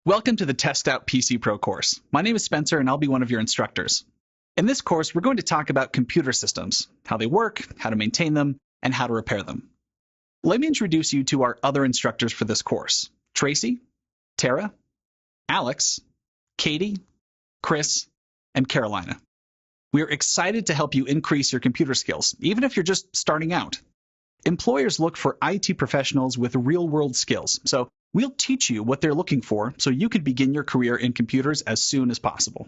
Welcome to the TestOut PC Pro course. My name is Spencer and I'll be one of your instructors. In this course, we're going to talk about computer systems, how they work, how to maintain them, and how to repair them. Let me introduce you to our other instructors for this course: Tracy, Tara, Alex, Katie, Chris, and Carolina. We are excited to help you increase your computer skills, even if you're just starting out. Employers look for IT professionals with real-world skills, so we'll teach you what they're looking for so you can begin your career in computers as soon as possible.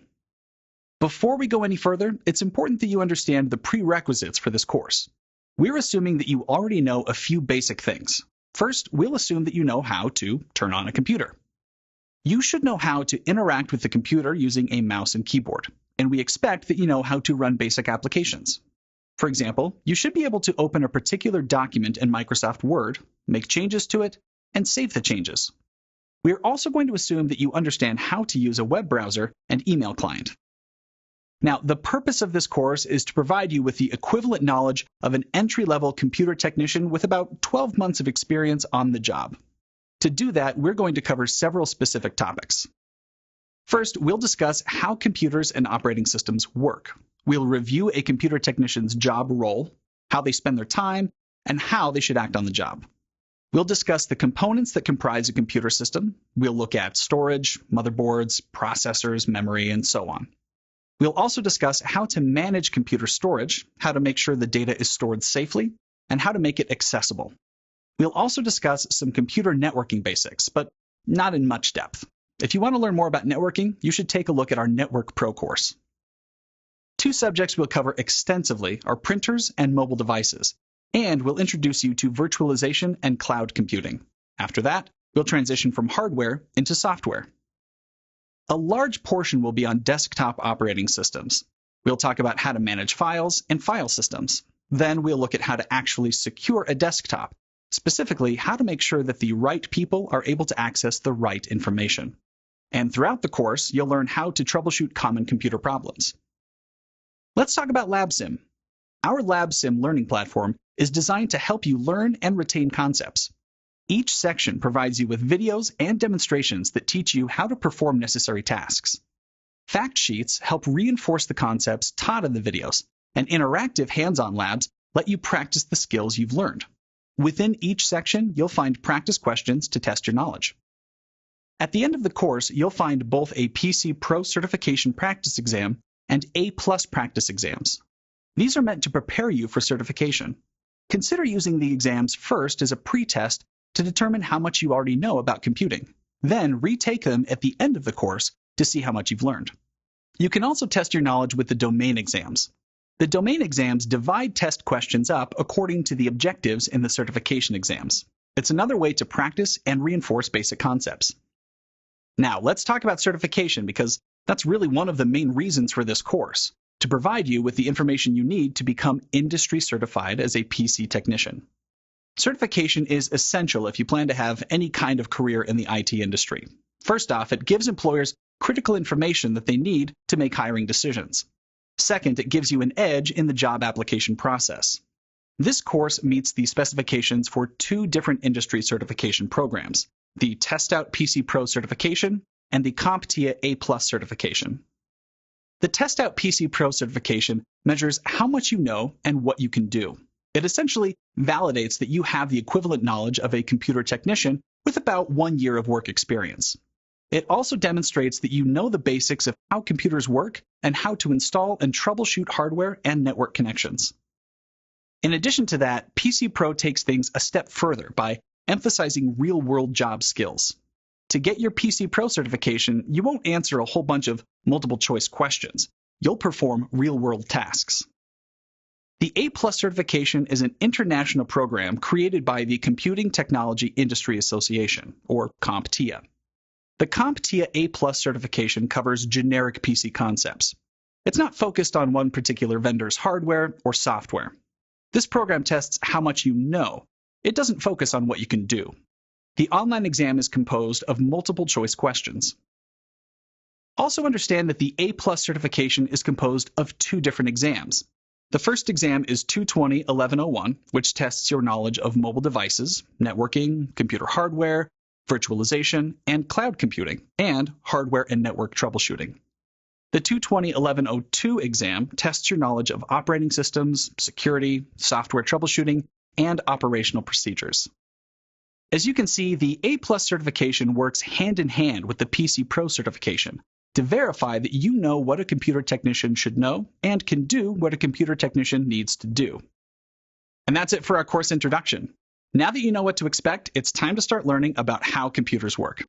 Before we go any further, it's important that you understand the prerequisites for this course. We're assuming that you already know a few basic things. First, we'll assume that you know how to turn on a computer. You should know how to interact with the computer using a mouse and keyboard, and we expect that you know how to run basic applications. For example, you should be able to open a particular document in Microsoft Word, make changes to it, and save the changes. We are also going to assume that you understand how to use a web browser and email client. Now, the purpose of this course is to provide you with the equivalent knowledge of an entry-level computer technician with about 12 months of experience on the job. To do that, we're going to cover several specific topics. First, we'll discuss how computers and operating systems work. We'll review a computer technician's job role, how they spend their time, and how they should act on the job. We'll discuss the components that comprise a computer system. We'll look at storage, motherboards, processors, memory, and so on. We'll also discuss how to manage computer storage, how to make sure the data is stored safely, and how to make it accessible. We'll also discuss some computer networking basics, but not in much depth. If you want to learn more about networking, you should take a look at our Network Pro course. Two subjects we'll cover extensively are printers and mobile devices, and we'll introduce you to virtualization and cloud computing. After that, we'll transition from hardware into software. A large portion will be on desktop operating systems. We'll talk about how to manage files and file systems. Then we'll look at how to actually secure a desktop, specifically how to make sure that the right people are able to access the right information. And throughout the course, you'll learn how to troubleshoot common computer problems. Let's talk about LabSim. Our LabSim learning platform is designed to help you learn and retain concepts. Each section provides you with videos and demonstrations that teach you how to perform necessary tasks. Fact sheets help reinforce the concepts taught in the videos, and interactive hands-on labs let you practice the skills you've learned. Within each section, you'll find practice questions to test your knowledge. At the end of the course, you'll find both a PC Pro Certification practice exam and A+ practice exams. These are meant to prepare you for certification. Consider using the exams first as a pre-test to determine how much you already know about computing. Then retake them at the end of the course to see how much you've learned. You can also test your knowledge with the domain exams. The domain exams divide test questions up according to the objectives in the certification exams. It's another way to practice and reinforce basic concepts. Now, let's talk about certification because that's really one of the main reasons for this course, to provide you with the information you need to become industry certified as a PC technician. Certification is essential if you plan to have any kind of career in the IT industry. First off, it gives employers critical information that they need to make hiring decisions. Second, it gives you an edge in the job application process. This course meets the specifications for two different industry certification programs, the TestOut PC Pro Certification and the CompTIA A Certification. The TestOut PC Pro Certification measures how much you know and what you can do. It essentially validates that you have the equivalent knowledge of a computer technician with about 1 year of work experience. It also demonstrates that you know the basics of how computers work and how to install and troubleshoot hardware and network connections. In addition to that, PC Pro takes things a step further by emphasizing real-world job skills. To get your PC Pro certification, you won't answer a whole bunch of multiple-choice questions. You'll perform real-world tasks. The A+ certification is an international program created by the Computing Technology Industry Association, or CompTIA. The CompTIA A+ certification covers generic PC concepts. It's not focused on one particular vendor's hardware or software. This program tests how much you know. It doesn't focus on what you can do. The online exam is composed of multiple-choice questions. Also understand that the A+ certification is composed of two different exams. The first exam is 220-1101, which tests your knowledge of mobile devices, networking, computer hardware, virtualization, and cloud computing, and hardware and network troubleshooting. The 220-1102 exam tests your knowledge of operating systems, security, software troubleshooting, and operational procedures. As you can see, the A+ certification works hand in hand with the PC Pro certification to verify that you know what a computer technician should know and can do what a computer technician needs to do. And that's it for our course introduction. Now that you know what to expect, it's time to start learning about how computers work.